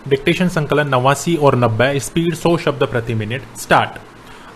Dictation संकलन 89 और 90, speed 100 शब्द प्रति मिनट। स्टार्ट।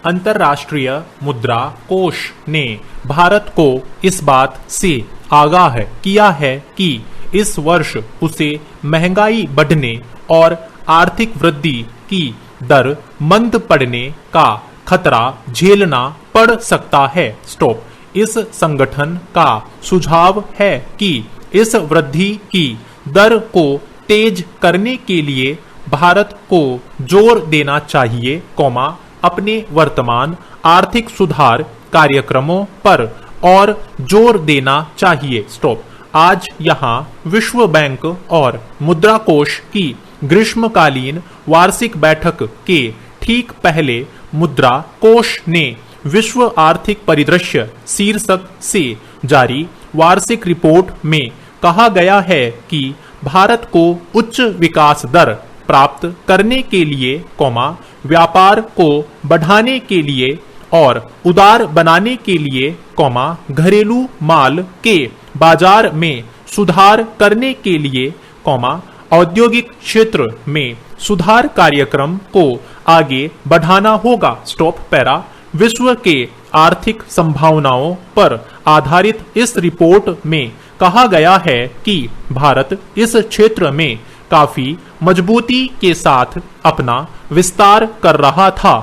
अंतर्राष्ट्रीय मुद्रा कोष ने भारत को इस बात से आगाह किया है कि इस वर्ष उसे महंगाई बढ़ने और आर्थिक वृद्धि की दर मंद पड़ने का खतरा झेलना पड़ सकता है। स्टॉप। इस संगठन का सुझाव है कि इस वृद्धि की दर को तेज करने के लिए भारत को जोर देना चाहिए, अपने वर्तमान आर्थिक सुधार कार्यक्रमों पर और जोर देना चाहिए। स्टॉप। आज यहाँ विश्व बैंक और मुद्रा कोष की ग्रीष्मकालीन वार्षिक बैठक के ठीक पहले मुद्रा कोष ने विश्व आर्थिक परिदृश्य शीर्षक से जारी वार्षिक रिपोर्ट में कहा गया है कि भारत को उच्च विकास दर प्राप्त करने के लिए, व्यापार को बढ़ाने के लिए और उदार बनाने के लिए, घरेलू माल के बाजार में सुधार करने के लिए, औद्योगिक क्षेत्र में सुधार कार्यक्रम को आगे बढ़ाना होगा। Stop para. विश्व के आर्थिक संभावनाओं पर आधारित इस रिपोर्ट में कहा गया है कि भारत इस क्षेत्र में काफी मजबूती के साथ अपना विस्तार कर रहा था,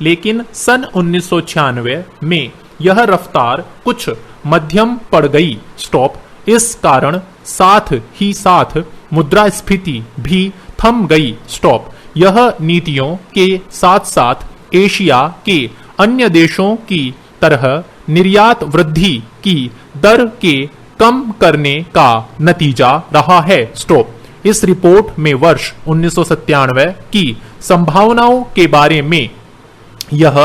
लेकिन सन 1996 में यह रफ्तार कुछ मध्यम पड़ गई। स्टॉप। इस कारण साथ ही साथ मुद्रास्फीति भी थम गई। स्टॉप। यह नीतियों के साथ साथ एशिया के अन्य देशों की तरह निर्यात वृद्धि की दर के कम करने का नतीजा रहा है। स्टॉप। इस रिपोर्ट में वर्ष 1997 की संभावनाओं के बारे में यह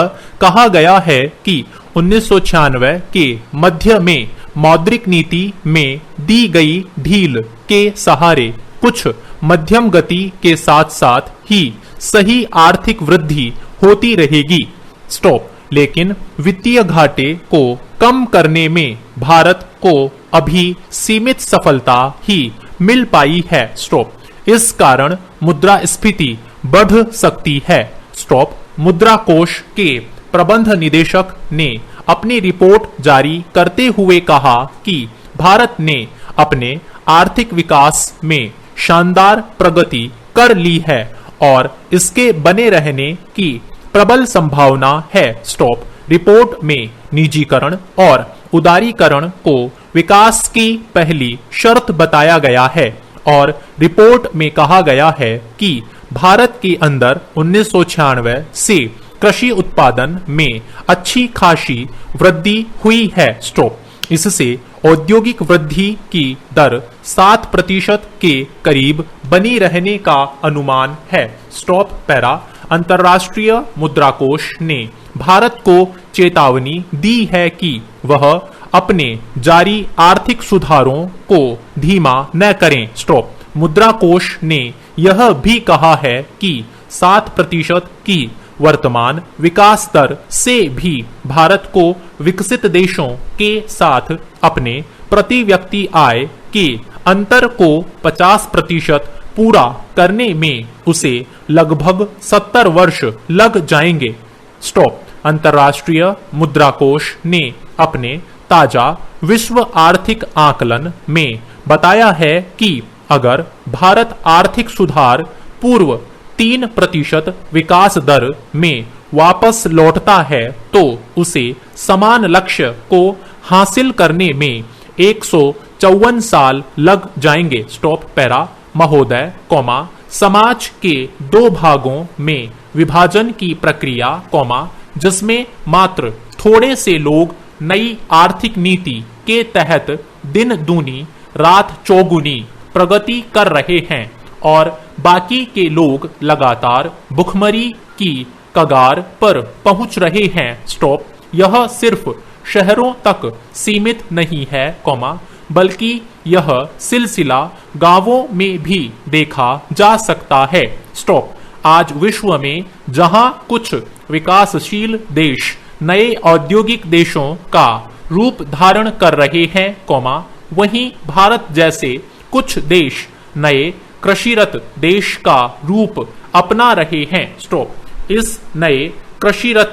कहा गया है कि 1996 के मध्य में मौद्रिक नीति में दी गई ढील के सहारे कुछ मध्यम गति के साथ साथ ही सही आर्थिक वृद्धि होती रहेगी। स्टॉप। लेकिन वित्तीय घाटे को कम करने में भारत को अभी सीमित सफलता ही मिल पाई है। स्टॉप। इस कारण मुद्रास्फीति बढ़ सकती है। स्टॉप। मुद्रा कोष के प्रबंध निदेशक ने अपनी रिपोर्ट जारी करते हुए कहा कि भारत ने अपने आर्थिक विकास में शानदार प्रगति कर ली है और इसके बने रहने की प्रबल संभावना है। स्टॉप। रिपोर्ट में निजीकरण और उदारीकरण को विकास की पहली शर्त बताया गया है और रिपोर्ट में कहा गया है कि भारत के अंदर 1996 से कृषि उत्पादन में अच्छी खासी वृद्धि हुई है। स्टॉप। इससे औद्योगिक वृद्धि की दर 7% के करीब बनी रहने का अनुमान है। Stop para. अंतर्राष्ट्रीय मुद्रा कोष ने भारत को चेतावनी दी है कि वह अपने जारी आर्थिक सुधारों को धीमा न करें। स्टॉप। मुद्रा कोष ने यह भी कहा है कि 7% की वर्तमान विकास दर से भी भारत को विकसित देशों के साथ अपने प्रति व्यक्ति आय के अंतर को 50% पूरा करने में उसे लगभग 70 वर्ष लग जाएंगे। स्टॉप। अंतर्राष्ट्रीय मुद्रा कोष ने अपने ताजा विश्व आर्थिक आकलन में बताया है कि अगर भारत आर्थिक सुधार पूर्व 3% विकास दर में वापस लौटता है तो उसे समान लक्ष्य को हासिल करने में 154 साल लग जाएंगे। Stop para. महोदय, समाज के 2 भागों में विभाजन की प्रक्रिया, जिसमें मात्र थोड़े से लोग नई आर्थिक नीति के तहत दिन दूनी रात चौगुनी प्रगति कर रहे हैं और बाकी के लोग लगातार भुखमरी की कगार पर पहुंच रहे हैं। स्टॉप। यह सिर्फ शहरों तक सीमित नहीं है, बल्कि यह सिलसिला गांवों में भी देखा जा सकता है। स्टॉप। आज विश्व में जहां कुछ विकासशील देश नए औद्योगिक देशों का रूप धारण कर रहे हैं, वहीं भारत जैसे कुछ देश नए कृषिरत देश का रूप अपना रहे हैं। स्टॉप। इस नए कृषिरत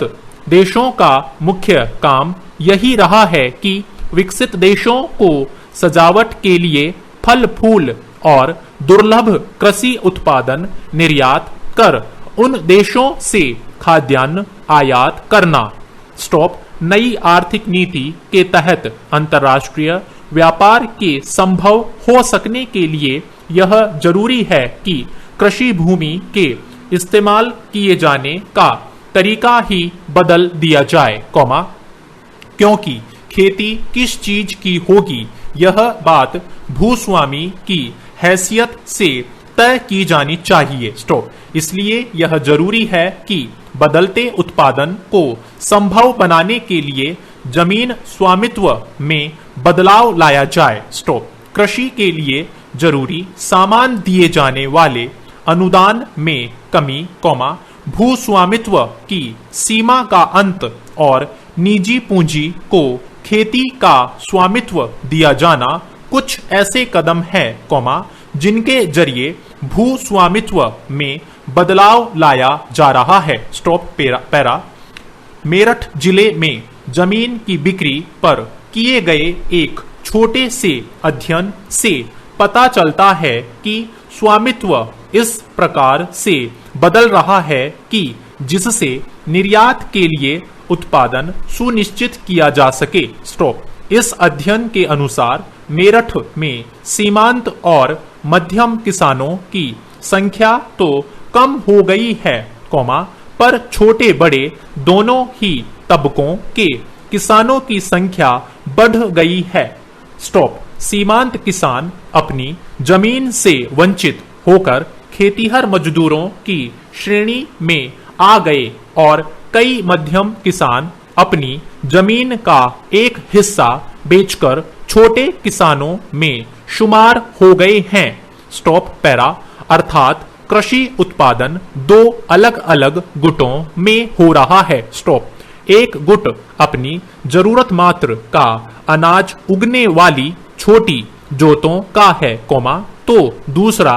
देशों का मुख्य काम यही रहा है कि विकसित देशों को सजावट के लिए फल फूल और दुर्लभ कृषि उत्पादन निर्यात कर उन देशों से खाद्यान्न आयात करना। स्टॉप। नई आर्थिक नीति के तहत अंतर्राष्ट्रीय व्यापार के संभव हो सकने के लिए यह जरूरी है कि कृषि भूमि के इस्तेमाल किए जाने का तरीका ही बदल दिया जाए, क्योंकि खेती किस चीज की होगी यह बात भूस्वामी की हैसियत से तय की जानी चाहिए। स्टॉप। इसलिए यह जरूरी है कि बदलते उत्पादन को संभव बनाने के लिए जमीन स्वामित्व में बदलाव लाया जाए। स्टॉप। कृषि के लिए जरूरी सामान दिए जाने वाले अनुदान में कमी, भूस्वामित्व की सीमा का अंत और निजी पूंजी को खेती का स्वामित्व दिया जाना कुछ ऐसे कदम हैं, जिनके जरिए भूस्वामित्व में बदलाव लाया जा रहा है। स्टॉप। पैरा। मेरठ जिले में जमीन की बिक्री पर किए गए एक छोटे से अध्ययन से पता चलता है कि स्वामित्व इस प्रकार से बदल रहा है कि जिससे निर्यात के लिए उत्पादन सुनिश्चित किया जा सके। स्टॉप। इस अध्ययन के अनुसार मेरठ में सीमांत और मध्यम किसानों की संख्या तो कम हो गई है, पर छोटे बड़े दोनों ही तबकों के किसानों की संख्या बढ़ गई है। स्टॉप। सीमांत किसान अपनी जमीन से वंचित होकर खेतीहर मजदूरों की श्रेणी में आ गए और कई मध्यम किसान अपनी जमीन का एक हिस्सा बेचकर छोटे किसानों में शुमार हो गए हैं। स्टॉप। पैरा। अर्थात कृषि उत्पादन दो अलग अलग गुटों में हो रहा है। स्टॉप। एक गुट अपनी जरूरत मात्र का अनाज उगने वाली छोटी जोतों का है, तो दूसरा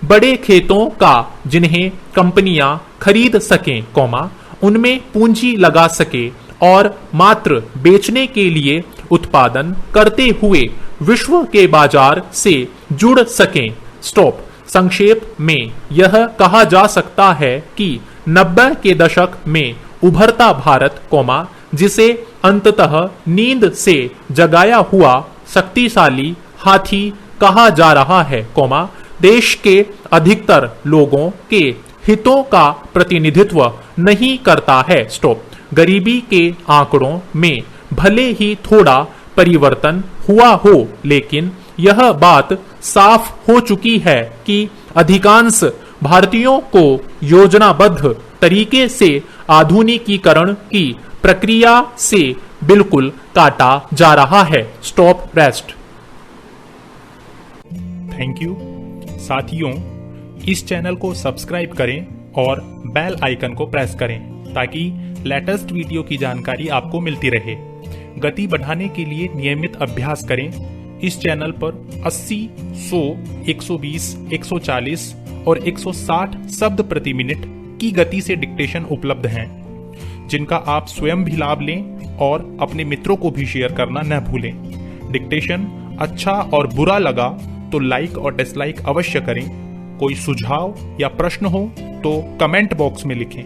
बड़े खेतों का जिन्हें कंपनियां खरीद सकें, उनमें पूंजी लगा सके और मात्र बेचने के लिए उत्पादन करते हुए विश्व के बाजार से जुड़ सकें। स्टॉप। संक्षेप में यह कहा जा सकता है कि 90 के दशक में उभरता भारत, जिसे अंततः नींद से जगाया हुआ शक्तिशाली हाथी कहा जा रहा है, देश के अधिकतर लोगों के हितों का प्रतिनिधित्व नहीं करता है। स्टॉप। गरीबी के आंकड़ों में भले ही थोड़ा परिवर्तन हुआ हो, लेकिन यह बात साफ हो चुकी है कि अधिकांश भारतीयों को योजनाबद्ध तरीके से आधुनिकीकरण की प्रक्रिया से बिल्कुल काटा जा रहा है। स्टॉप। रेस्ट। थैंक यू साथियों, इस चैनल को सब्सक्राइब करें और बेल आइकन को प्रेस करें ताकि लेटेस्ट वीडियो की जानकारी आपको मिलती रहे। गति बढ़ाने के लिए नियमित अभ्यास करें। इस चैनल पर 80, 100, 120, 140 और 160 शब्द प्रति मिनट की गति से डिक्टेशन उपलब्ध हैं, जिनका आप स्वयं भी लाभ लें और अपने मित्रों को भी शेयर करना न भूलें। डिक्टेशन अच्छा और बुरा लगा तो लाइक और डिसलाइक अवश्य करें। कोई सुझाव या प्रश्न हो तो कमेंट बॉक्स में लिखें।